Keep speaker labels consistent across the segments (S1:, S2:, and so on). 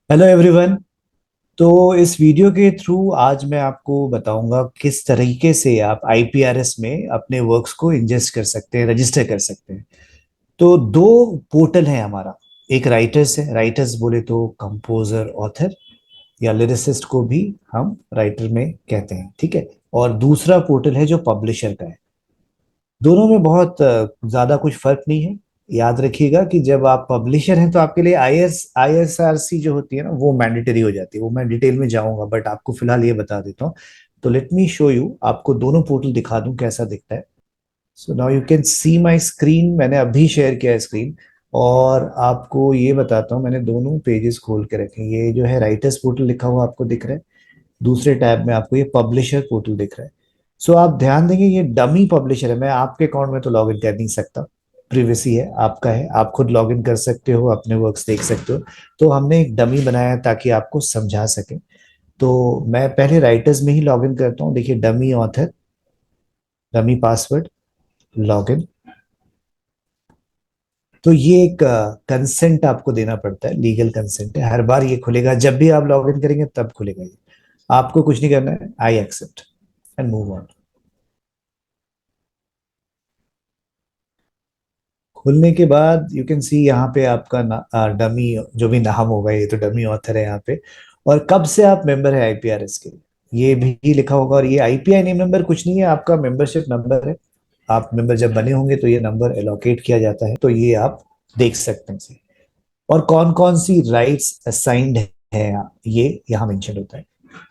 S1: Hello everyone. तो इस video के थ्रू आज मैं आपको बताऊंगा किस तरीके से आप आईपीआरएस में अपने वर्क्स को इंजेस्ट कर सकते हैं, रजिस्टर कर सकते हैं। तो दो पोर्टल है हमारा। एक राइटर्स है, राइटर्स बोले तो कंपोजर, ऑथर या लिरिसिस्ट को भी हम राइटर में कहते हैं, ठीक है। और दूसरा पोर्टल है जो पब्लिशर का है। दोनों में बहुत ज्यादा कुछ फर्क नहीं है। याद रखिएगा कि जब आप पब्लिशर हैं तो आपके लिए आईएसआरसी जो होती है ना, वो मैंडेटरी हो जाती है। वो मैं डिटेल में जाऊंगा, बट आपको फिलहाल ये बता देता हूँ। तो लेट मी शो यू, आपको दोनों पोर्टल दिखा दूं कैसा दिखता है। So now you can see my screen. मैंने अभी शेयर किया है स्क्रीन। और आपको ये बताता हूँ, मैंने दोनों पेजेस खोल के रखे हैं। ये जो है राइटर्स पोर्टल लिखा हुआ आपको दिख रहा है। दूसरे टैब में आपको ये पब्लिशर पोर्टल दिख रहा है। सो आप ध्यान देंगे, ये डमी पब्लिशर है। मैं आपके अकाउंट में तो लॉग इन कर नहीं सकता, प्रिवेसी है, आपका है, आप खुद लॉग इन कर सकते हो, अपने वर्क्स देख सकते हो। तो हमने एक डमी बनाया है ताकि आपको समझा सके। तो मैं पहले राइटर्स में ही लॉग इन करता हूँ। देखिए, dummy author, dummy password, log in. तो ये एक कंसेंट आपको देना पड़ता है, लीगल कंसेंट है। हर बार ये खुलेगा, जब भी आप लॉग इन करेंगे तब खुलेगा ये। आपको कुछ नहीं करना है, I accept and move on. खुलने के बाद यू कैन सी यहाँ पे आपका डमी जो भी नाम होगा, ये तो डमी ऑथर है यहाँ पे। और कब से आप मेंबर है आईपीआरएस के, ये भी लिखा होगा। और ये आईपीआई नेम नंबर कुछ नहीं है, आपका मेंबरशिप नंबर है। आप मेंबर जब बने होंगे तो ये नंबर एलोकेट किया जाता है, तो ये आप देख सकते हैं इसे। और कौन कौन सी राइट्स असाइंड है ये यहाँ मेंशन होता है।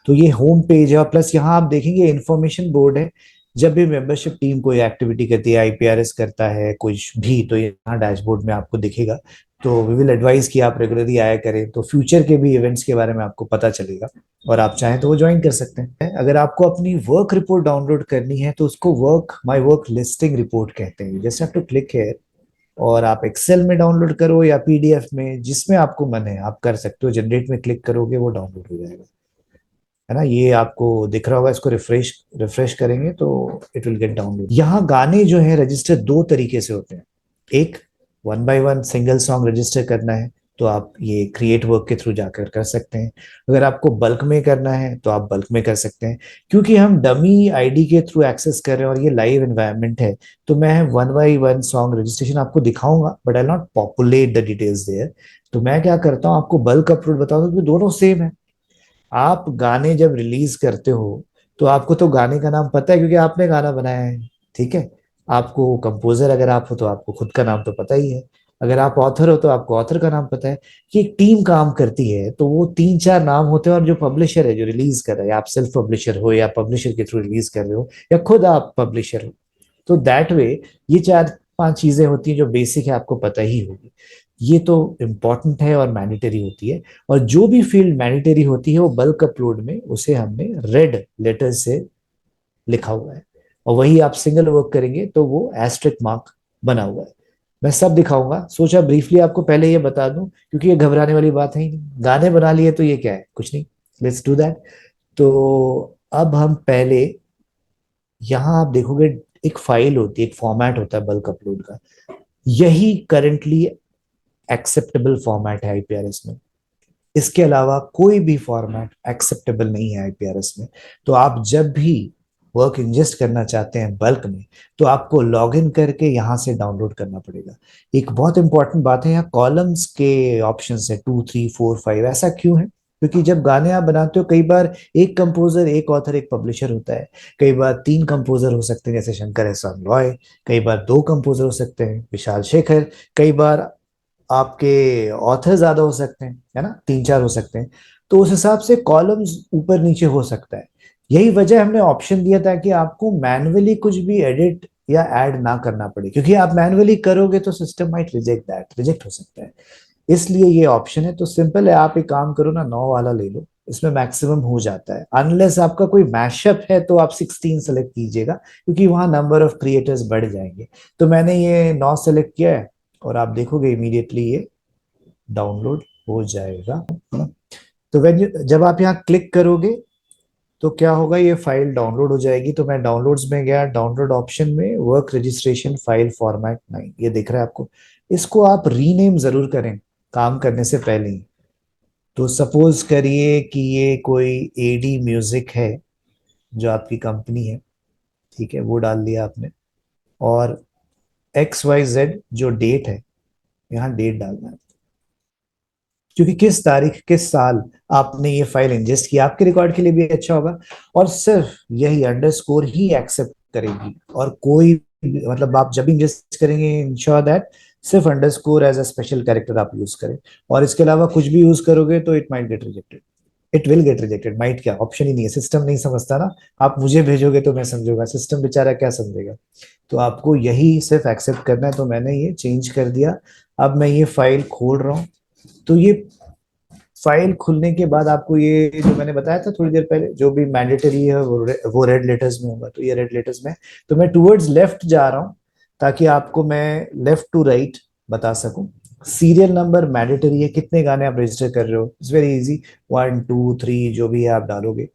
S1: तो ये होम पेज है, और प्लस यहाँ आप देखेंगे इंफॉर्मेशन बोर्ड है। जब भी मेंबरशिप टीम कोई एक्टिविटी करती है, आईपीआरएस करता है कुछ भी, तो ये यहाँ डैशबोर्ड में आपको दिखेगा। तो वी विल एडवाइस कि आप रेगुलरली आया करें, तो फ्यूचर के भी इवेंट्स के बारे में आपको पता चलेगा। और आप चाहें तो वो ज्वाइन कर सकते हैं। अगर आपको अपनी वर्क रिपोर्ट डाउनलोड करनी है तो उसको work my work listing report कहते हैं। जैसे आप टू क्लिक है, और आप एक्सेल में डाउनलोड करो या पीडीएफ में, जिसमें आपको मन है आप कर सकते हो। जनरेट में क्लिक करोगे वो डाउनलोड हो जाएगा, है ना। ये आपको दिख रहा होगा, इसको रिफ्रेश रिफ्रेश करेंगे तो इट विल गेट डाउनलोड। यहाँ गाने जो है रजिस्टर दो तरीके से होते हैं। एक, one by one single song register करना है तो आप ये क्रिएट वर्क के थ्रू जाकर कर सकते हैं। अगर आपको बल्क में करना है तो आप बल्क में कर सकते हैं। क्योंकि हम डमी आईडी के थ्रू एक्सेस कर रहे हैं और ये लाइव एनवायरनमेंट है, तो मैं one by one song registration आपको दिखाऊंगा, but I not populate the details there. तो मैं क्या करता हूँ, आपको बल्क अपलोड बता दूं कि दोनों सेम है। आप गाने जब रिलीज करते हो तो आपको तो गाने का नाम पता है क्योंकि आपने गाना बनाया है, ठीक है। आपको कंपोजर अगर आप हो तो आपको खुद का नाम तो पता ही है। अगर आप ऑथर हो तो आपको ऑथर का नाम पता है। कि एक टीम काम करती है तो वो तीन चार नाम होते हैं। और जो पब्लिशर है जो रिलीज कर रहा है, आप सेल्फ पब्लिशर हो या पब्लिशर के थ्रू रिलीज कर रहे हो या खुद आप पब्लिशर हो, तो दैट वे ये चार पांच चीजें होती हैं जो बेसिक है, आपको पता ही होगी। ये तो इम्पॉर्टेंट है और मैंडेटरी होती है। और जो भी फील्ड मैंडेटरी होती है वो बल्क अपलोड में उसे हमने रेड लेटर से लिखा हुआ है। और वही आप सिंगल वर्क करेंगे तो वो एस्ट्रिक मार्क बना हुआ है। मैं सब दिखाऊंगा, सोचा ब्रीफली आपको पहले ये बता दूं क्योंकि ये घबराने वाली बात है ही नहीं। गाने बना लिए तो ये क्या है, कुछ नहीं। Let's do that. तो अब हम पहले, यहाँ आप देखोगे एक फाइल होती है, एक फॉर्मेट होता है बल्क अपलोड का। यही करंटली एक्सेप्टेबल फॉर्मेट है आईपीआरएस में। इसके अलावा कोई भी फॉर्मेट एक्सेप्टेबल नहीं है आईपीआरएस में। तो आप जब भी वर्क इंजेस्ट करना चाहते हैं बल्क में, तो आपको लॉग इन करके यहाँ से डाउनलोड करना पड़ेगा। एक बहुत इंपॉर्टेंट बात है, यहाँ कॉलम्स के ऑप्शन है, 2 3 4 5। ऐसा क्यों है? क्योंकि जब गाने आप बनाते हो, कई बार एक कंपोजर, एक ऑथर, एक पब्लिशर होता है। कई बार तीन कंपोजर हो सकते हैं जैसे शंकर एहसान रॉय। कई बार दो कंपोजर हो सकते हैं, विशाल शेखर। कई बार आपके ऑथर ज्यादा हो सकते हैं, है ना, तीन चार हो सकते हैं। तो उस हिसाब से कॉलम्स ऊपर नीचे हो सकता है। यही वजह हमने ऑप्शन दिया था कि आपको मैन्युअली कुछ भी एडिट या ऐड ना करना पड़े, क्योंकि आप मैन्युअली करोगे तो system might reject that, reject हो सकता है। इसलिए ये ऑप्शन है। तो सिंपल है, आप एक काम करो ना, 9 वाला ले लो। इसमें मैक्सिमम हो जाता है। अनलेस आपका कोई मैशअप है तो आप 16 सेलेक्ट कीजिएगा, क्योंकि वहां नंबर ऑफ क्रिएटर्स बढ़ जाएंगे। तो मैंने ये 9 सेलेक्ट किया है। और आप देखोगे इमीडिएटली ये डाउनलोड हो जाएगा, है ना। तो जब आप यहाँ क्लिक करोगे तो क्या होगा, ये फाइल डाउनलोड हो जाएगी। तो मैं डाउनलोड्स में गया, डाउनलोड ऑप्शन में वर्क रजिस्ट्रेशन फाइल फॉर्मेट 9 ये दिख रहा है आपको। इसको आप रीनेम जरूर करें काम करने से पहले ही। तो सपोज करिए कि ये कोई एडी म्यूजिक है जो आपकी कंपनी है, ठीक है, वो डाल दिया आपने। और एक्स वाई जेड जो डेट है, यहाँ डेट डालना है, क्योंकि किस तारीख किस साल आपने ये फाइल इंजेस्ट किया, आपके रिकॉर्ड के लिए भी अच्छा होगा। और सिर्फ यही अंडरस्कोर ही एक्सेप्ट करेगी, और कोई मतलब आप जब भी इंजेस्ट करेंगे इंश्योर दैट सिर्फ underscore as a special character आप यूज करें। और इसके अलावा कुछ भी यूज करोगे तो it might get rejected. It will get rejected, might क्या, ऑप्शन ही नहीं है, सिस्टम नहीं समझता ना। आप मुझे भेजोगे तो मैं समझूंगा, सिस्टम बेचारा क्या समझेगा। तो आपको यही सिर्फ एक्सेप्ट करना है, तो मैंने ये चेंज कर दिया। अब मैं ये फाइल खोल रहा हूँ। तो ये फाइल खुलने के बाद आपको ये जो मैंने बताया था थोड़ी देर पहले, जो भी मैंडेटरी है वो रेड लेटर्स में होगा, तो ये रेड लेटर्स में। तो मैं टूवर्ड्स लेफ्ट जा रहा हूँ ताकि आपको मैं लेफ्ट टू राइट बता सकूं। सीरियल नंबर मैंडेटरी है, कितने गाने आप रजिस्टर कर रहे हो, इट्स वेरी इजी, 1 2 3 जो भी है आप डालोगे।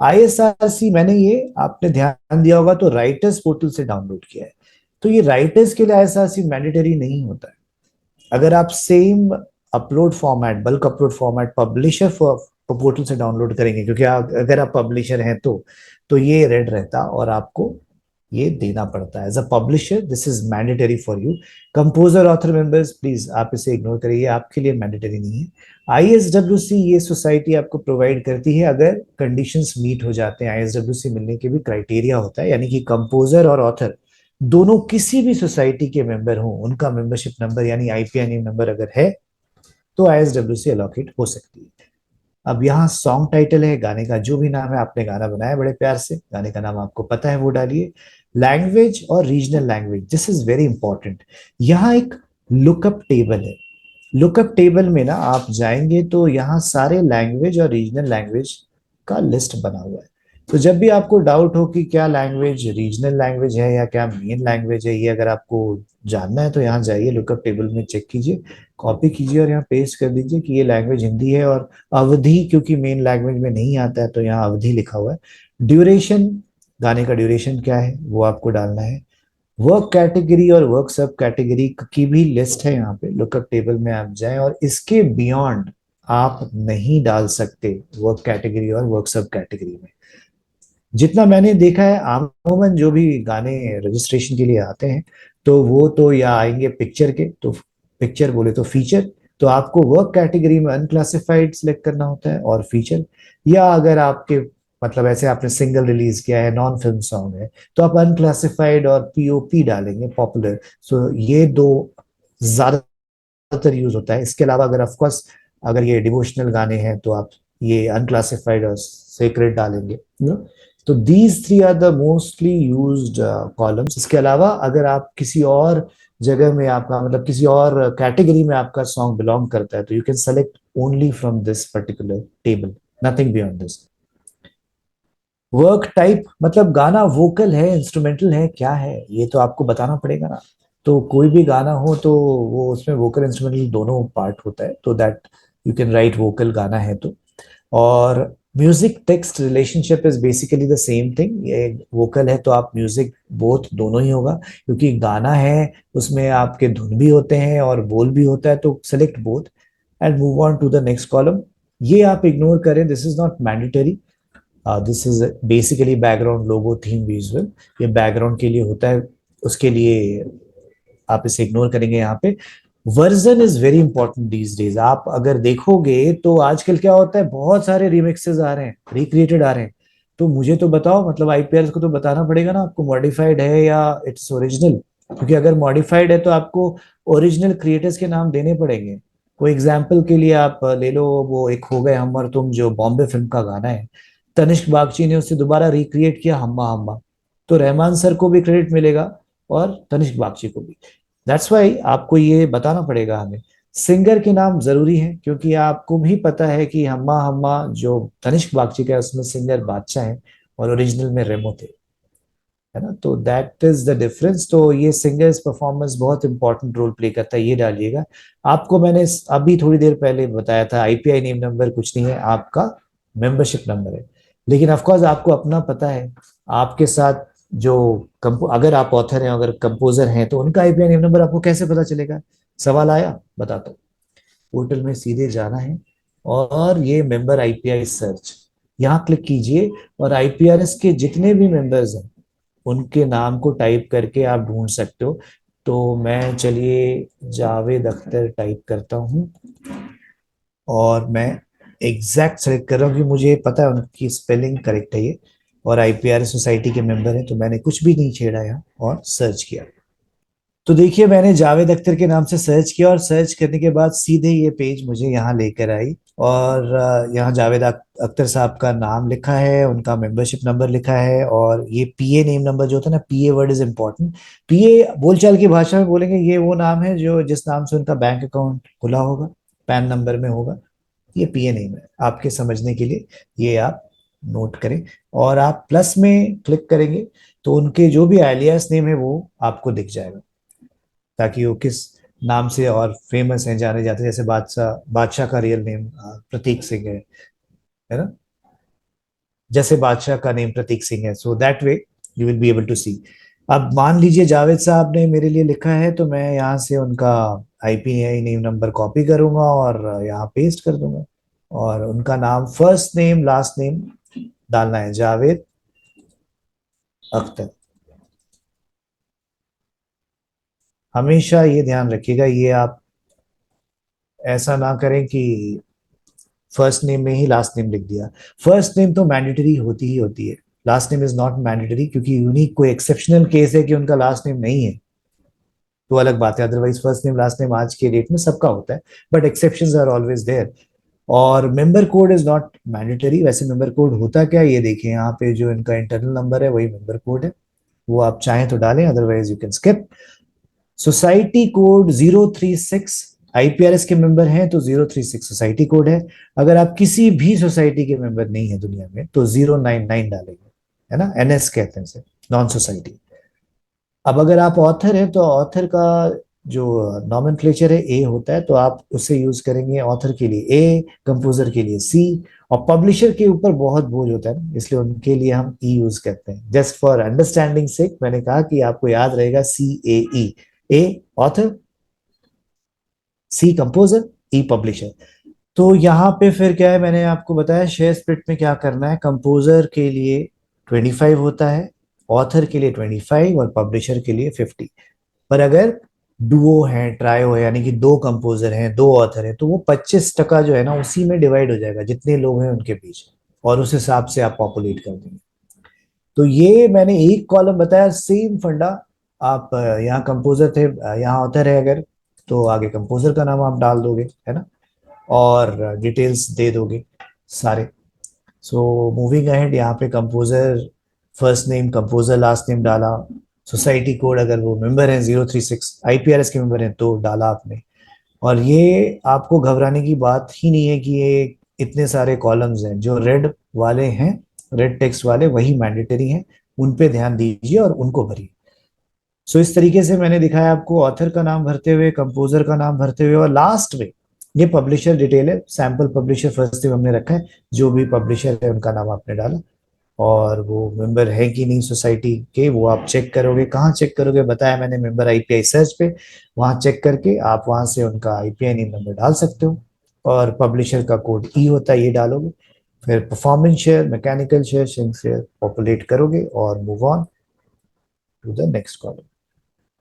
S1: आईएसआरसी मैंने ये आपने ध्यान दिया होगा तो राइटर्स पोर्टल से डाउनलोड किया है। तो ये राइटर्स के लिए आईएसआरसी मैंडेटरी नहीं होता है। अगर आप same upload format, bulk upload format publisher portal से डाउनलोड करेंगे, क्योंकि अगर आप पब्लिशर हैं तो ये रेड रहता और आपको ये देना पड़ता है as a publisher, this is mandatory for you. Composer author members please आप इसे इग्नोर करिए, आपके लिए मैंडेटरी नहीं है। आईएसडब्ल्यूसी ये सोसाइटी आपको प्रोवाइड करती है अगर कंडीशंस मीट हो जाते हैं। आईएसडब्ल्यूसी मिलने के भी क्राइटेरिया होता है, यानी कि कंपोजर और ऑथर दोनों किसी भी सोसाइटी के मेंबर हों, उनका मेंबरशिप नंबर यानी आईपीआईएन नंबर अगर है तो आईएसडब्ल्यूसी अलॉकेट हो सकती है। अब यहाँ सॉन्ग टाइटल है, गाने का जो भी नाम है, आपने गाना बनाया बड़े प्यार से, गाने का नाम आपको पता है वो डालिए। लैंग्वेज और regional language, this is very important. यहाँ एक लुकअप टेबल है। लुकअप टेबल में ना आप जाएंगे तो यहाँ सारे लैंग्वेज और रीजनल लैंग्वेज का लिस्ट बना हुआ है। तो जब भी आपको डाउट हो कि क्या लैंग्वेज रीजनल लैंग्वेज है या क्या मेन लैंग्वेज है, ये अगर आपको जानना है तो यहाँ जाइए लुकअप टेबल में चेक कीजिए, कॉपी कीजिए और यहाँ पेस्ट कर दीजिए कि ये लैंग्वेज हिंदी है। और अवधि क्योंकि मेन लैंग्वेज में नहीं आता है तो यहाँ अवधि लिखा हुआ है। ड्यूरेशन, गाने का ड्यूरेशन क्या है वो आपको डालना है। वर्क कैटेगरी और वर्क सब कैटेगरी की भी लिस्ट है यहाँ पे, लुकअप टेबल में आप जाएं, और इसके बियॉन्ड आप नहीं डाल सकते वर्क कैटेगरी और वर्क सब कैटेगरी में। जितना मैंने देखा है अमूमन जो भी गाने रजिस्ट्रेशन के लिए आते हैं तो वो तो या आएंगे पिक्चर के, तो पिक्चर बोले तो फीचर, तो आपको वर्क कैटेगरी में अनक्लासिफाइड सिलेक्ट करना होता है और फीचर। या अगर आपके मतलब ऐसे आपने सिंगल रिलीज किया है, नॉन फिल्म सॉन्ग है, तो आप अनक्लासिफाइड और पीओपी डालेंगे, पॉपुलर। सो ये दो ज्यादातर यूज होता है। इसके अलावा अगर ऑफकोर्स अगर ये डिवोशनल गाने हैं तो आप ये अनक्लासिफाइड और सेक्रेट डालेंगे, तो these three are the mostly used columns. इसके अलावा अगर आप किसी और जगह में आपका मतलब किसी और कैटेगरी में आपका सॉन्ग बिलोंग करता है तो you can select only from this particular table, nothing beyond this. Work type मतलब गाना वोकल है इंस्ट्रूमेंटल है क्या है, ये तो आपको बताना पड़ेगा ना। तो कोई भी गाना हो तो वो उसमें वोकल इंस्ट्रूमेंटल दोनों पार्ट होता है, तो that you can write vocal गाना है तो। और music text relationship is basically the same thing, ये वोकल है तो आप म्यूजिक बोथ दोनों ही होगा, क्योंकि गाना है उसमें आपके धुन भी होते हैं और बोल भी होता है, तो select both and move on to the next column. ये आप इग्नोर करें, this is not mandatory. This is basically background logo theme visual, ये बैकग्राउंड के लिए होता है, उसके लिए आप इसे इग्नोर करेंगे यहाँ पे। Version is very important these days. आप अगर देखोगे तो आजकल क्या होता है, बहुत सारे रिमिक्सेस आ रहे हैं, रिक्रिएटेड आ रहे हैं। तो मुझे तो बताओ, मतलब आईपीएल को तो बताना पड़ेगा ना आपको मॉडिफाइड है या इट्स ओरिजिनल, क्योंकि अगर मॉडिफाइड है तो आपको ओरिजिनल क्रिएटर्स के नाम देने पड़ेंगे। कोई एग्जाम्पल के लिए आप ले लो, वो एक हो गए हम और तुम जो बॉम्बे फिल्म का गाना है, तनिष्क बागची ने उसे दोबारा रिक्रिएट किया, हम्मा हम्मा। तो रहमान सर को भी क्रेडिट मिलेगा और तनिष्क बागची को भी। दैट्स वाई आपको ये बताना पड़ेगा हमें। सिंगर के नाम जरूरी है, क्योंकि आपको भी पता है कि हम्मा हम्मा जो तनिष्क बागची का है उसमें सिंगर बादशाह है और ओरिजिनल में रेमो थे, है ना। तो दैट इज द डिफरेंस। तो ये सिंगर्स परफॉर्मेंस बहुत इंपॉर्टेंट रोल प्ले करता है, ये डालिएगा। आपको मैंने अभी थोड़ी देर पहले बताया था आईपीआई नेम नंबर कुछ नहीं है, आपका मेंबरशिप नंबर है। लेकिन ऑफकोर्स आपको अपना पता है, आपके साथ जो अगर आप ऑथर हैं अगर कंपोजर हैं तो उनका आईपीआई नेम नंबर आपको कैसे पता चलेगा। सवाल आया, बताता हूँ। पोर्टल में सीधे जाना है, और ये मेंबर आईपीआई सर्च, यहाँ क्लिक कीजिए और आईपीआरएस के जितने भी मेंबर्स हैं उनके नाम को टाइप करके आप ढूंढ सकते हो। तो मैं चलिए जावेद अख्तर टाइप करता हूँ और मैं एग्जैक्ट सेलेक्ट कर रहा हूँ कि मुझे पता है उनकी स्पेलिंग करेक्ट है ये, और आईपीआरएस सोसाइटी के मेंबर हैं, तो मैंने कुछ भी नहीं छेड़ा यहाँ और सर्च किया। तो देखिए मैंने जावेद अख्तर के नाम से सर्च किया और सर्च करने के बाद सीधे ये पेज मुझे यहाँ लेकर आई। और यहाँ जावेद अख्तर साहब का नाम लिखा है, उनका मेंबरशिप नंबर लिखा है, और ये पीए नेम नंबर जो होता है ना, पीए वर्ड इज इंपॉर्टेंट। पीए बोलचाल की भाषा में बोलेंगे ये वो नाम है जो जिस नाम से उनका बैंक अकाउंट खुला होगा, पैन नंबर में होगा, ये पीए नेम है आपके समझने के लिए, ये आप नोट करें। और आप प्लस में क्लिक करेंगे तो उनके जो भी एलियास नेम है वो आपको दिख जाएगा, ताकि वो किस नाम से और फेमस हैं, जाने जाते हैं। जैसे बादशाह, बादशाह का रियल नेम प्रतीक सिंह है ना, जैसे बादशाह का नेम प्रतीक सिंह है, so that way you will be able to see. अब मान लीजिए जावेद साहब ने मेरे लिए लिखा है, तो मैं यहाँ से उनका आईपीआई नेम नंबर कॉपी करूंगा और यहाँ पेस्ट कर दूंगा, और उनका नाम फर्स्ट नेम लास्ट नेम डालना है, जावेद अख्तर। हमेशा ये ध्यान रखिएगा, ये आप ऐसा ना करें कि फर्स्ट नेम में ही लास्ट नेम लिख दिया। फर्स्ट नेम तो मैंडेटरी होती ही होती है, last name is not mandatory, क्योंकि यूनिक कोई एक्सेप्शनल केस है कि उनका लास्ट नेम नहीं है तो अलग बात है, otherwise first name last name आज के डेट में सबका होता है, but exceptions are always there. और member code is not mandatory. वैसे मेंबर कोड होता क्या है, ये देखिए यहाँ पे जो इनका इंटरनल नंबर है वही मेंबर कोड है, वो आप चाहें तो डालें, otherwise you can skip. Society code 036, IPRs के मेंबर हैं तो 036 सोसाइटी कोड है। अगर आप किसी भी सोसाइटी के मेंबर नहीं है दुनिया में तो 099 डालेंगे, है ना, एनएस कहते हैं इसे, नॉन सोसाइटी। अब अगर आप ऑथर हैं तो ऑथर का जो नॉमेनक्लेचर है ए होता है, तो आप उसे यूज करेंगे ऑथर के लिए ए, कंपोजर के लिए सी, और पब्लिशर के ऊपर बहुत बोझ होता है ना, इसलिए उनके लिए हम ई यूज करते हैं। जस्ट फॉर अंडरस्टैंडिंग सेक मैंने कहा कि आपको याद रहेगा सी ए ई, ए ऑथर, सी कंपोजर, ई पब्लिशर। तो यहाँ पे फिर क्या है, मैंने आपको बताया शेयर स्प्लिट में क्या करना है। कंपोजर के लिए 25 होता है, ऑथर के लिए 25 और पब्लिशर के लिए 50। पर अगर डुओ है, ट्रायो है, यानी कि दो कंपोजर हैं, दो ऑथर हैं, तो वो 25% जो है ना उसी में डिवाइड हो जाएगा जितने लोग हैं उनके बीच, और उस हिसाब से आप पॉपुलेट कर देंगे। तो ये मैंने एक कॉलम बताया, सेम फंडा। आप यहाँ कंपोजर थे, यहाँ ऑथर है अगर, तो आगे कंपोजर का नाम आप डाल दोगे, है ना, और डिटेल्स दे दोगे सारे। सो मूविंग अहेड, यहाँ पे composer first name, composer last name डाला, सोसाइटी कोड अगर वो मेंबर हैं 036, आईपीआरएस के मेंबर हैं तो डाला आपने। और ये आपको घबराने की बात ही नहीं है कि ये इतने सारे कॉलम्स हैं, जो रेड वाले हैं, रेड टेक्स्ट वाले वही मैंडेटरी हैं, उन पे ध्यान दीजिए और उनको भरिए। सो इस तरीके से मैंने दिखाया आपको, ऑथर का नाम भरते हुए, कंपोजर का नाम भरते हुए, और लास्ट में ये पब्लिशर डिटेल है, सैंपल पब्लिशर फर्स्ट नेम हमने रखा है, जो भी पब्लिशर है उनका नाम आपने डाला, और वो मेंबर है कि नहीं सोसाइटी के वो आप चेक करोगे। कहाँ चेक करोगे, बताया मैंने, मेंबर आईपीआई सर्च पे, वहां चेक करके आप वहां से उनका आईपीआई नेम नंबर डाल सकते हो, और पब्लिशर का कोड ई होता है ये डालोगे। फिर performance share, mechanical share, sharing share populate करोगे और move on to the next column.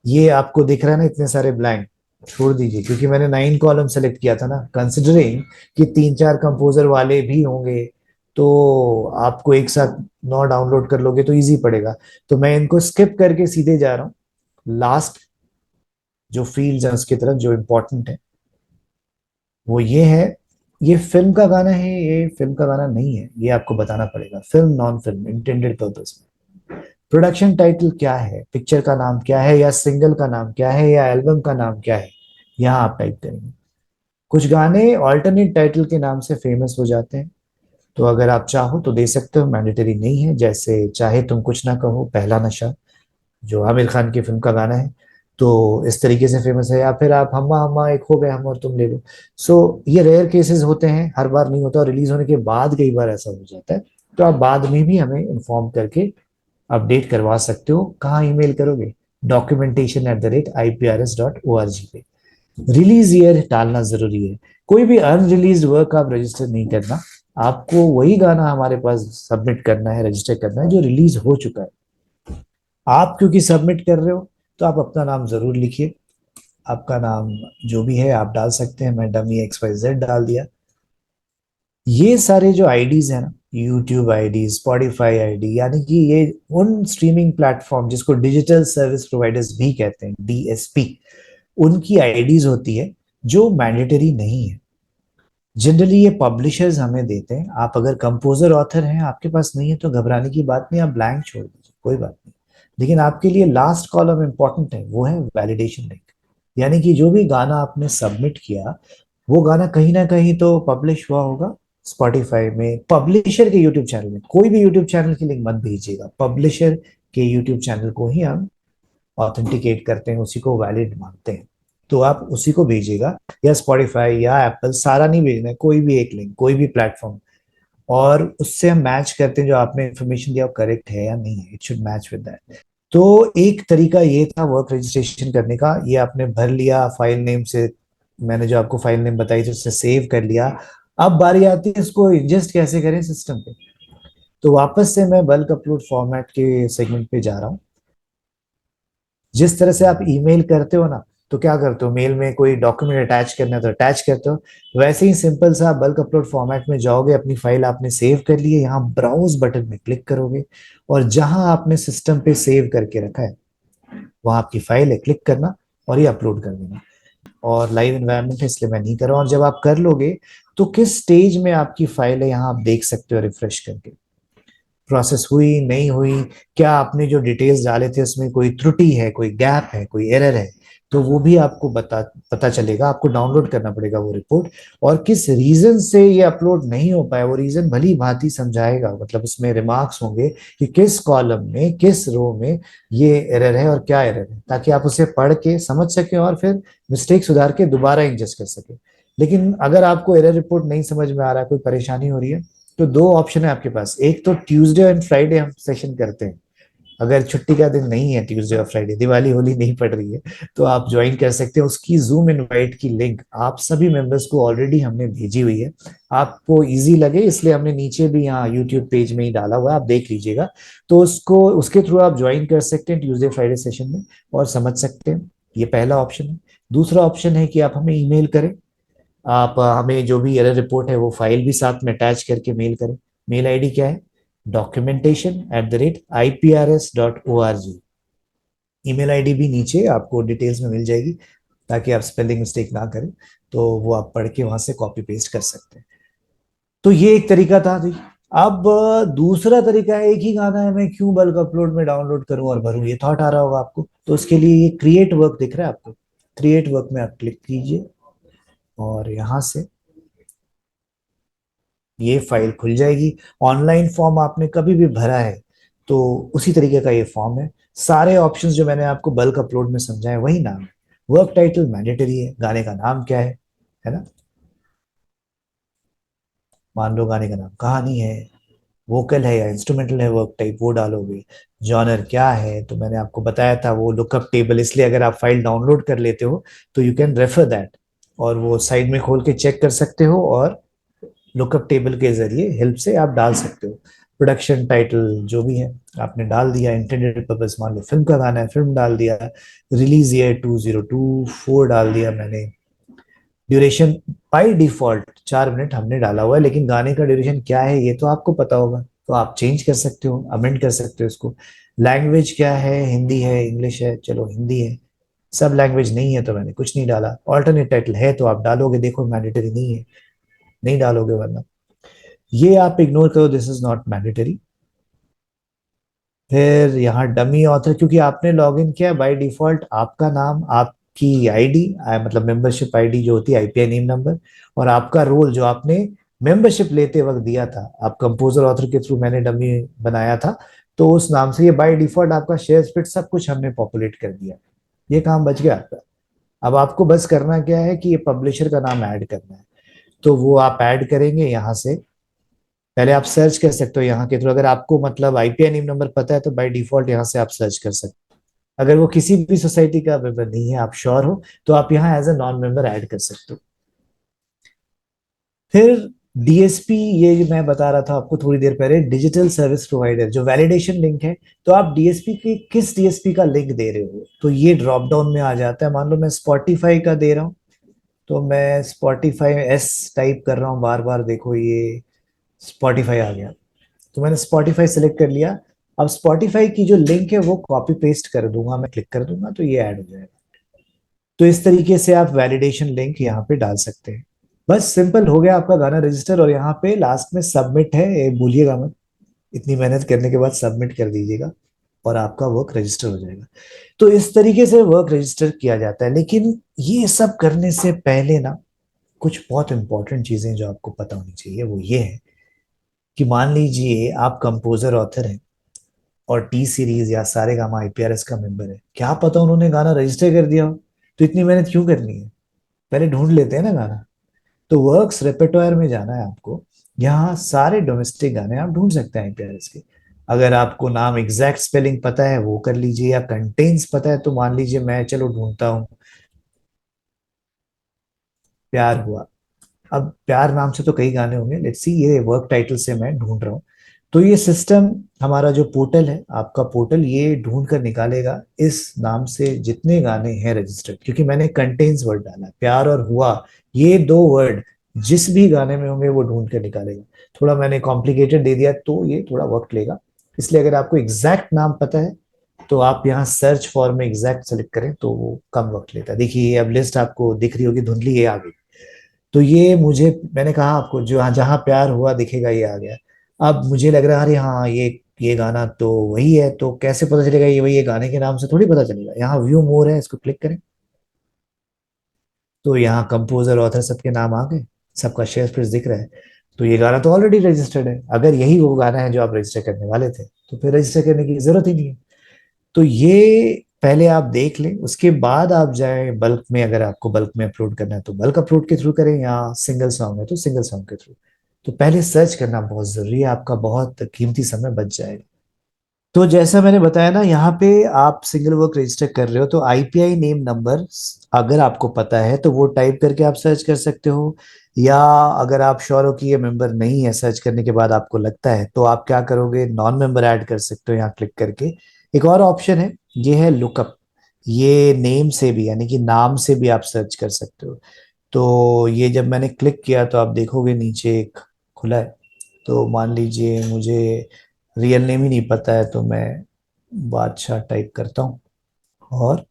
S1: ये आपको दिख रहा है ना इतने सारे ब्लैंक, छोड़ दीजिए, क्योंकि मैंने 9 कॉलम सेलेक्ट किया था ना, कंसिडरिंग कि 3-4 कंपोजर वाले भी होंगे, तो आपको एक साथ 9 डाउनलोड कर लोगे तो इजी पड़ेगा। तो मैं इनको स्किप करके सीधे जा रहा हूँ लास्ट जो फील्ड्स हैं उसकी तरफ, जो इंपॉर्टेंट है वो ये है। ये फिल्म का गाना है, ये फिल्म का गाना नहीं है, ये आपको बताना पड़ेगा। Film, non film, intended purpose. Production title क्या है, पिक्चर का नाम क्या है, या सिंगल का नाम क्या है, या एल्बम का नाम क्या है, यहाँ आप टाइप करेंगे। कुछ गाने ऑल्टरनेट टाइटल के नाम से फेमस हो जाते हैं, तो अगर आप चाहो तो दे सकते हो, मैंडेटरी नहीं है। जैसे चाहे तुम कुछ ना कहो, पहला नशा, जो आमिर खान की फिल्म का गाना है, तो इस तरीके से फेमस है। या फिर आप हम्मा हम्मा एक हो गए हम और तुम ले लो। सो ये रेयर केसेस होते हैं, हर बार नहीं होता, और रिलीज होने के बाद कई बार ऐसा हो जाता है, तो आप बाद में भी हमें इन्फॉर्म करके अपडेट करवा सकते हो। कहाँ ईमेल करोगे, documentation@iprs.org पे। रिलीज ईयर डालना जरूरी है। कोई भी अनरिलीज वर्क आप रजिस्टर नहीं करना। आपको वही गाना हमारे पास सबमिट करना है, रजिस्टर करना है जो रिलीज हो चुका है। आप क्योंकि सबमिट कर रहे हो तो आप अपना नाम जरूर लिखिए। आपका नाम जो भी है आप डाल सकते हैं। मैं डमी XYZ डाल दिया। ये सारे जो आईडीज है ना, यूट्यूब आईडी, स्पॉटिफाई आईडी, यानी कि ये उन स्ट्रीमिंग प्लेटफॉर्म जिसको डिजिटल सर्विस प्रोवाइडर्स भी कहते हैं, DSP, उनकी आईडीज होती है जो मैंडेटरी नहीं है। जनरली ये पब्लिशर्स हमें देते हैं। आप अगर कंपोजर ऑथर हैं, आपके पास नहीं है तो घबराने की बात नहीं, आप ब्लैंक छोड़ दीजिए, कोई बात नहीं। लेकिन आपके लिए लास्ट कॉलम इंपॉर्टेंट है, वो है वैलिडेशन लिंक। यानी कि जो भी गाना आपने सबमिट किया, वो गाना कहीं ना कहीं तो पब्लिश हुआ होगा स्पॉटिफाई में, पब्लिशर के यूट्यूब चैनल में। कोई भी यूट्यूब चैनल की लिंक मत भेजिएगा, पब्लिशर के यूट्यूब चैनल को ही हम ऑथेंटिकेट करते हैं, उसी को वैलिड मानते हैं। तो आप उसी को भेजिएगा, या स्पॉटिफाई या एप्पल, सारा नहीं भेजना है, कोई भी एक लिंक, कोई भी प्लेटफॉर्म। और उससे हम मैच करते हैं जो आपने इन्फॉर्मेशन दिया वो करेक्ट है या नहीं है, it should match with that. तो एक तरीका ये था वर्क रजिस्ट्रेशन करने का, ये आपने भर लिया फाइल नेम से। मैंने जो आपको फाइल नेम बताई थी उससे सेव कर लिया। अब बारी आती है इसको इंजेस्ट कैसे करें सिस्टम पे। तो वापस से मैं बल्क अपलोड फॉर्मेट के सेगमेंट पे जा रहा हूँ। जिस तरह से आप ईमेल करते हो ना, तो क्या करते हो, मेल में कोई डॉक्यूमेंट अटैच करना है तो अटैच करते हो। वैसे ही सिंपल सा बल्क अपलोड फॉर्मेट में जाओगे, अपनी फाइल आपने सेव कर ली है, यहाँ ब्राउज बटन में क्लिक करोगे, और जहां आपने सिस्टम पे सेव करके रखा है वहां आपकी फाइल है, क्लिक करना और ये अपलोड कर देना। और लाइव एनवायरनमेंट है इसलिए मैं नहीं कर रहा हूँ। और जब आप कर लोगे तो किस स्टेज में आपकी फाइल है यहाँ आप देख सकते हो रिफ्रेश करके। प्रोसेस हुई नहीं हुई, क्या आपने जो डिटेल्स डाले थे उसमें कोई त्रुटि है, कोई गैप है, कोई एरर है, तो वो भी आपको पता चलेगा। आपको डाउनलोड करना पड़ेगा वो रिपोर्ट। और किस रीजन से ये अपलोड नहीं हो पाया, वो रीजन भली भांति समझाएगा, मतलब उसमें रिमार्क्स होंगे कि किस कॉलम में, किस रो में ये एरर है और क्या एरर है, ताकि आप उसे पढ़ के समझ सके और फिर मिस्टेक सुधार के दोबारा इंजस्ट कर सके। लेकिन अगर आपको एरर रिपोर्ट नहीं समझ में आ रहा है, कोई परेशानी हो रही है, तो दो ऑप्शन है आपके पास। एक तो ट्यूसडे एंड फ्राइडे हम सेशन करते हैं। अगर छुट्टी का दिन नहीं है ट्यूसडे और फ्राइडे, दिवाली होली नहीं पड़ रही है, तो आप ज्वाइन कर सकते हैं। उसकी जूम इनवाइट की लिंक आप सभी मेंबर्स को ऑलरेडी हमने भेजी हुई है। आपको इजी लगे इसलिए हमने नीचे भी यहाँ यूट्यूब पेज में ही डाला हुआ है, आप देख लीजिएगा। तो उसको, उसके थ्रू आप ज्वाइन कर सकते हैं ट्यूसडे फ्राइडे सेशन में और समझ सकते हैं। ये पहला ऑप्शन है। दूसरा ऑप्शन है कि आप हमें ईमेल करें। आप हमें जो भी एरर रिपोर्ट है वो फाइल भी साथ में अटैच करके मेल करें। मेल आईडी क्या है, documentation@iprs.org। ईमेल आईडी भी नीचे आपको डिटेल्स में मिल जाएगी, ताकि आप स्पेलिंग मिस्टेक ना करें। तो वो आप पढ़ के वहां से कॉपी पेस्ट कर सकते हैं। तो ये एक तरीका था जी। अब दूसरा तरीका है, एक ही गाना है, मैं क्यों बल्क अपलोड में डाउनलोड करूं और भरूं, ये थॉट आ रहा होगा आपको। तो उसके लिए ये क्रिएट वर्क दिख रहा है आपको, क्रिएट वर्क में आप क्लिक कीजिए और यहां से ये फाइल खुल जाएगी। ऑनलाइन फॉर्म आपने कभी भी भरा है तो उसी तरीके का ये फॉर्म है। सारे ऑप्शंस जो मैंने आपको बल्क अपलोड में समझाए वही नाम है। वर्क टाइटल मैंडेटरी है, गाने का नाम क्या है ना। मान लो गाने का नाम कहानी है, वोकल है या इंस्ट्रूमेंटल है, वर्क टाइप वो डालोगे। जॉनर क्या है, तो मैंने आपको बताया था वो लुकअप टेबल, इसलिए अगर आप फाइल डाउनलोड कर लेते हो तो यू कैन रेफर दैट, और वो साइड में खोल के चेक कर सकते हो, और लुकअप टेबल के जरिए हेल्प से आप डाल सकते हो। प्रोडक्शन टाइटल जो भी है आपने डाल दिया, इंटेंडेड पर्पस मान लो फिल्म का गाना है, फिल्म डाल दिया। रिलीज ईयर 2024 डाल दिया मैंने। ड्यूरेशन बाय डिफॉल्ट 4 मिनट हमने डाला हुआ है, लेकिन गाने का ड्यूरेशन क्या है ये तो आपको पता होगा, तो आप चेंज कर सकते हो, अमेंड कर सकते हो इसको। लैंग्वेज क्या है, हिंदी है, इंग्लिश है, चलो हिंदी है। सब लैंग्वेज नहीं है तो मैंने कुछ नहीं डाला। ऑल्टरनेट टाइटल है तो आप डालोगे, देखो मैंडेटरी नहीं है, नहीं डालोगे वरना। ये आप इग्नोर करो, दिस इज नॉट मैंडेटरी। फिर यहाँ डमी ऑथर, क्योंकि आपने लॉगिन किया बाय डिफॉल्ट, आपका नाम, आपकी आईडी, मतलब मेंबरशिप आईडी जो होती है, आईपीआई नेम नंबर, और आपका रोल जो आपने मेंबरशिप लेते वक्त दिया था, आप कंपोजर ऑथर के थ्रू मैंने डमी बनाया था, तो उस नाम से ये बाय डिफॉल्ट आपका शेयर स्प्लिट सब कुछ हमने पॉपुलेट कर दिया। ये काम बच गया आपका। अब आपको बस करना क्या है कि ये पब्लिशर का नाम ऐड करना है। तो वो आप ऐड करेंगे यहाँ से। पहले आप सर्च कर सकते हो यहाँ के थ्रू, अगर आपको मतलब आईपीआई नेम नंबर पता है तो बाय डिफॉल्ट यहाँ से आप सर्च कर सकते अगर वो किसी भी सोसाइटी का मेंबर नहीं है, आप श्योर हो, तो आप यहाँ as a non member add कर सकते हो। फिर डीएसपी, ये मैं बता रहा था आपको थोड़ी देर पहले, डिजिटल सर्विस प्रोवाइडर, जो वैलिडेशन लिंक है। तो आप डीएसपी के किस डीएसपी का लिंक दे रहे हो, तो ये ड्रॉप डाउन में आ जाता है। मान लो मैं स्पॉटिफाई का दे रहा हूँ, तो मैं स्पॉटिफाई में एस टाइप कर रहा हूँ बार बार, देखो ये स्पॉटिफाई आ गया। तो मैंने स्पॉटिफाई सेलेक्ट कर लिया। अब स्पॉटिफाई की जो लिंक है वो कॉपी पेस्ट कर दूंगा, मैं क्लिक कर दूंगा तो ये ऐड हो जाएगा। तो इस तरीके से आप वैलिडेशन लिंक यहाँ पे डाल सकते हैं। बस सिंपल हो गया आपका गाना रजिस्टर। और यहाँ पे लास्ट में सबमिट है, ये भूलिएगा मत। इतनी मेहनत करने के बाद सबमिट कर दीजिएगा और आपका वर्क रजिस्टर हो जाएगा। तो इस तरीके से वर्क रजिस्टर किया जाता है। लेकिन ये सब करने से पहले ना, कुछ बहुत इंपॉर्टेंट चीजें जो आपको पता होनी चाहिए वो ये है कि मान लीजिए आप कंपोजर ऑथर हैं और टी सीरीज या सारेगामा आईपीआरएस का मेंबर है, क्या पता उन्होंने गाना रजिस्टर कर दिया हो, तो इतनी मेहनत क्यों करनी है? पहले ढूंढ लेते हैं ना गाना। तो वर्क्स रेpertoire में जाना है आपको। यहाँ सारे डोमेस्टिक गाने आप ढूंढ सकते हैं आईपीआरएस के। अगर आपको नाम एग्जैक्ट स्पेलिंग पता है वो कर लीजिए, या कंटेन्स पता है तो मान लीजिए मैं चलो ढूंढता हूँ प्यार हुआ। अब प्यार नाम से तो कई गाने होंगे, लेट्स सी ये वर्क टाइटल से मैं ढूंढ रहा हूँ। तो ये सिस्टम, हमारा जो पोर्टल है, आपका पोर्टल, ये ढूंढ कर निकालेगा इस नाम से जितने गाने हैं रजिस्टर्ड, क्योंकि मैंने कंटेन्स वर्ड डाला है, प्यार और हुआ, ये दो वर्ड जिस भी गाने में होंगे वो ढूंढ कर निकालेगा। थोड़ा मैंने कॉम्प्लिकेटेड दे दिया तो ये थोड़ा वक्त लेगा। इसलिए अगर आपको एग्जैक्ट नाम पता है तो आप यहाँ सर्च फॉर में एग्जैक्ट सेलेक्ट करें तो वो कम वक्त लेता है। देखिए अब लिस्ट आपको दिख रही होगी धुंधली, ये आ गई। तो ये मुझे, मैंने कहा आपको जो जहाँ प्यार हुआ दिखेगा ये आ गया। अब मुझे लग रहा है अरे हाँ ये गाना तो वही है, तो कैसे पता चलेगा ये वही है? गाने के नाम से थोड़ी पता चलेगा। यहाँ व्यू मोर है, इसको क्लिक करें तो यहाँ कंपोजर ऑथर सबके नाम आ गए, सबका शेयर स्पेस दिख रहा है। तो ये गाना तो ऑलरेडी रजिस्टर्ड है। अगर यही वो गाना है जो आप रजिस्टर करने वाले थे तो फिर रजिस्टर करने की जरूरत ही नहीं है। तो ये पहले आप देख लें, उसके बाद आप जाएं बल्क में। अगर आपको बल्क में अपलोड करना है तो बल्क अपलोड के थ्रू करें, या सिंगल सॉन्ग है तो सिंगल सॉन्ग के थ्रू। तो पहले सर्च करना बहुत जरूरी है, आपका बहुत कीमती समय बच जाएगा। तो जैसा मैंने बताया ना, यहाँ पे आप सिंगल वर्क रजिस्टर कर रहे हो तो आईपीआई नेम नंबर अगर आपको पता है तो वो टाइप करके आप सर्च कर सकते हो। या अगर आप श्योर हो कि ये मेंबर नहीं है, सर्च करने के बाद आपको लगता है, तो आप क्या करोगे, नॉन मेंबर ऐड कर सकते हो यहाँ क्लिक करके। एक और ऑप्शन है, ये है लुकअप। ये नेम से भी, यानी कि नाम से भी आप सर्च कर सकते हो। तो ये जब मैंने क्लिक किया तो आप देखोगे नीचे एक खुला है। तो मान लीजिए मुझे रियल नेम ही नहीं पता है, तो मैं बादशाह टाइप करता हूँ और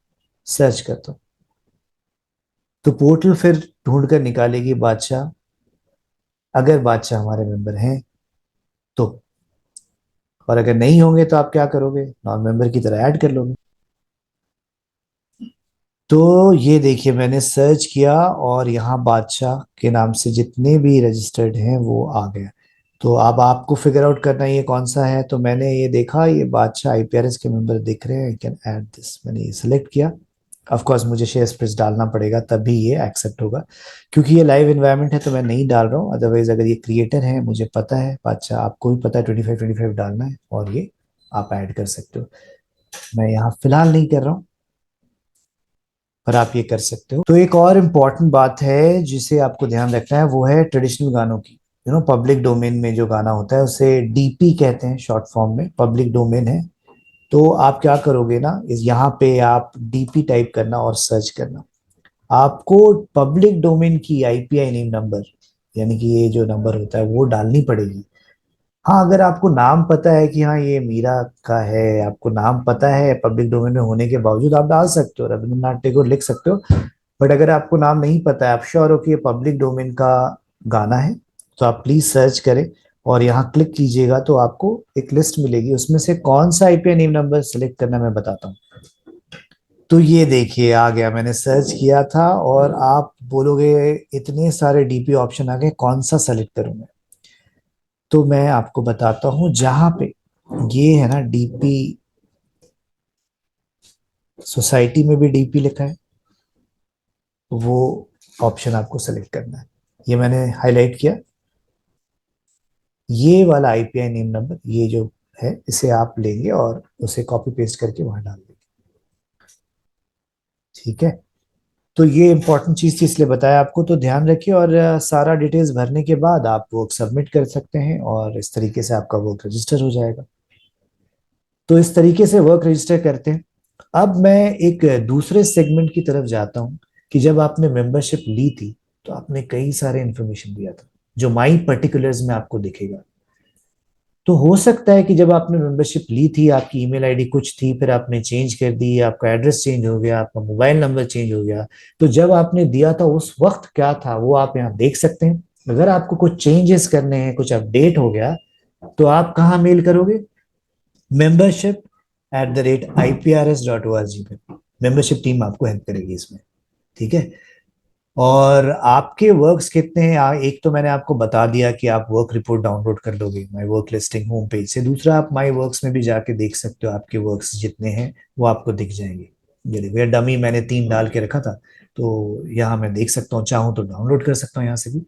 S1: सर्च करता हूँ। तो पोर्टल फिर ढूंढ कर निकालेगी बादशाह, अगर बादशाह हमारे मेंबर हैं तो। और अगर नहीं होंगे तो आप क्या करोगे, नॉन मेंबर की तरह ऐड कर लोगे। तो ये देखिए मैंने सर्च किया और यहाँ बादशाह के नाम से जितने भी रजिस्टर्ड हैं वो आ गए। तो अब आपको फिगर आउट करना है ये कौन सा है। तो मैंने ये देखा, ये बादशाह आईपीआरएस के मेंबर दिख रहे हैं, आई कैन ऐड दिस, मैंने ये सिलेक्ट किया। ऑफ कोर्स मुझे शेयर स्पेस डालना पड़ेगा तभी ये एक्सेप्ट होगा, क्योंकि ये लाइव एनवायरनमेंट है तो मैं नहीं डाल रहा हूँ। अदरवाइज अगर ये क्रिएटर है, मुझे पता है, बादशाह आपको भी पता है 25 25 डालना है और ये आप ऐड कर सकते हो। मैं यहाँ फिलहाल नहीं कर रहा हूँ, पर आप ये कर सकते हो। तो एक और इम्पॉर्टेंट बात है जिसे आपको ध्यान रखना है, वो है ट्रेडिशनल गानों की। पब्लिक डोमेन में जो गाना होता है उसे डीपी कहते हैं शॉर्ट फॉर्म में, पब्लिक डोमेन है। तो आप क्या करोगे ना, इस यहाँ पे आप डीपी टाइप करना और सर्च करना। आपको पब्लिक डोमेन की आईपीआई नेम नंबर, यानी कि ये जो नंबर होता है वो डालनी पड़ेगी। हाँ अगर आपको नाम पता है कि हाँ ये मीरा का है, आपको नाम पता है पब्लिक डोमेन में होने के बावजूद आप डाल सकते हो, रविंद्रनाथ टैगोर लिख सकते हो। बट अगर आपको नाम नहीं पता है, आप श्योर हो कि ये पब्लिक डोमेन का गाना है, तो आप प्लीज सर्च करें और यहाँ क्लिक कीजिएगा तो आपको एक लिस्ट मिलेगी, उसमें से कौन सा आईपीआई नेम नंबर सेलेक्ट करना मैं बताता हूँ। तो ये देखिए आ गया, मैंने सर्च किया था और आप बोलोगे इतने सारे डीपी ऑप्शन आ गए, कौन सा सेलेक्ट करूं मैं। तो मैं आपको बताता हूँ, जहां पे ये है ना डीपी, सोसाइटी में भी डीपी लिखा है, वो ऑप्शन आपको सेलेक्ट करना है। ये मैंने हाईलाइट किया, ये वाला आईपीआई नेम नंबर, ये जो है इसे आप लेंगे और उसे कॉपी पेस्ट करके वहां डाल देंगे। ठीक है। तो ये इंपॉर्टेंट चीज थी इसलिए बताया आपको, तो ध्यान रखिए। और सारा डिटेल्स भरने के बाद आप वर्क सबमिट कर सकते हैं और इस तरीके से आपका वर्क रजिस्टर हो जाएगा। तो इस तरीके से वर्क रजिस्टर करते हैं। अब मैं एक दूसरे सेगमेंट की तरफ जाता हूं कि जब आपने मेंबरशिप ली थी तो आपने कई सारे इंफॉर्मेशन दिया था जो माई पर्टिकुलर्स में आपको दिखेगा। तो हो सकता है कि जब आपने मेंबरशिप ली थी आपकी ईमेल आईडी कुछ थी, फिर आपने चेंज कर दी, आपका एड्रेस चेंज हो गया, आपका मोबाइल नंबर चेंज हो गया। तो जब आपने दिया था उस वक्त क्या था वो आप यहाँ देख सकते हैं। अगर आपको कुछ चेंजेस करने हैं, कुछ अपडेट हो गया, तो आप कहाँ मेल करोगे? membership@iprs.org पे। मेंबरशिप टीम आपको हेल्प करेगी इसमें। ठीक है। और आपके वर्क्स कितने हैं, एक तो मैंने आपको बता दिया कि आप वर्क रिपोर्ट डाउनलोड कर लोगे my work listing home page से। दूसरा, आप माई वर्क्स में भी जाके देख सकते हो, आपके वर्क्स जितने हैं वो आपको दिख जाएंगे। ये देखो, ये डमी मैंने 3 डाल के रखा था, तो यहाँ मैं देख सकता हूँ, चाहूँ तो डाउनलोड कर सकता हूँ यहाँ से भी।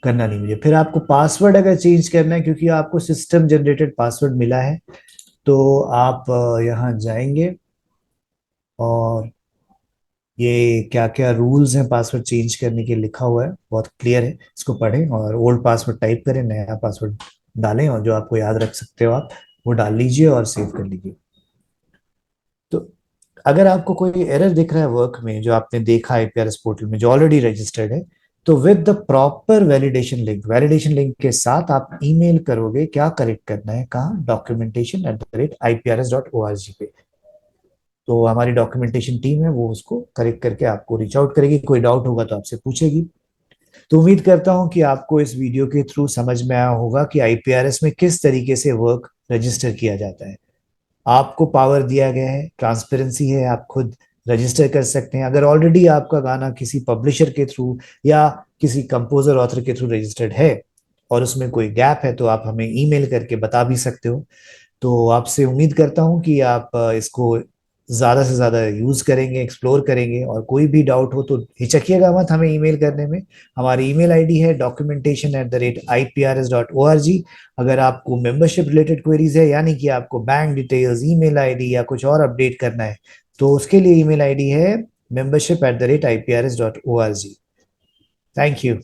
S1: करना नहीं मुझे। फिर आपको पासवर्ड अगर चेंज करना है, क्योंकि आपको सिस्टम जनरेटेड पासवर्ड मिला है, तो आप यहाँ जाएंगे और ये क्या क्या रूल्स हैं पासवर्ड चेंज करने के लिखा हुआ है, बहुत क्लियर है। इसको पढ़ें और ओल्ड पासवर्ड टाइप करें, नया पासवर्ड डालें, और जो आपको याद रख सकते हो आप वो डाल लीजिए और सेव कर लीजिए। तो अगर आपको कोई एरर दिख रहा है वर्क में जो आपने देखा आईपीआरएस पोर्टल में जो ऑलरेडी रजिस्टर्ड है, तो with the proper validation link के साथ आप ईमेल करोगे, क्या करेक्ट करना है, कहाँ, documentation@iprs.org पे। तो हमारी डॉक्यूमेंटेशन टीम है, वो उसको करेक्ट करके आपको रीच आउट करेगी। कोई डाउट होगा तो आपसे पूछेगी। तो उम्मीद करता हूं कि आपको इस वीडियो के थ्रू समझ में आया होगा कि आईपीआरएस में किस तरीके से वर्क रजिस्टर किया जाता है। आपको पावर दिया गया है, ट्रांसपेरेंसी है, आप खुद रजिस्टर कर सकते हैं। अगर ऑलरेडी आपका गाना किसी पब्लिशर के थ्रू या किसी कंपोजर ऑथर के थ्रू रजिस्टर्ड है और उसमें कोई गैप है, तो आप हमें ईमेल करके बता भी सकते हो। तो आपसे उम्मीद करता हूं कि आप इसको ज़्यादा से ज़्यादा यूज़ करेंगे, एक्सप्लोर करेंगे, और कोई भी डाउट हो तो हिचकिएगा मत हमें ईमेल करने में। हमारी ईमेल आईडी है documentation@iprs.org। अगर आपको मेंबरशिप रिलेटेड क्वेरीज है, यानी कि आपको बैंक डिटेल्स, ईमेल आईडी या कुछ और अपडेट करना है, तो उसके लिए ईमेल आईडी है membership@iprs.org। Thank you.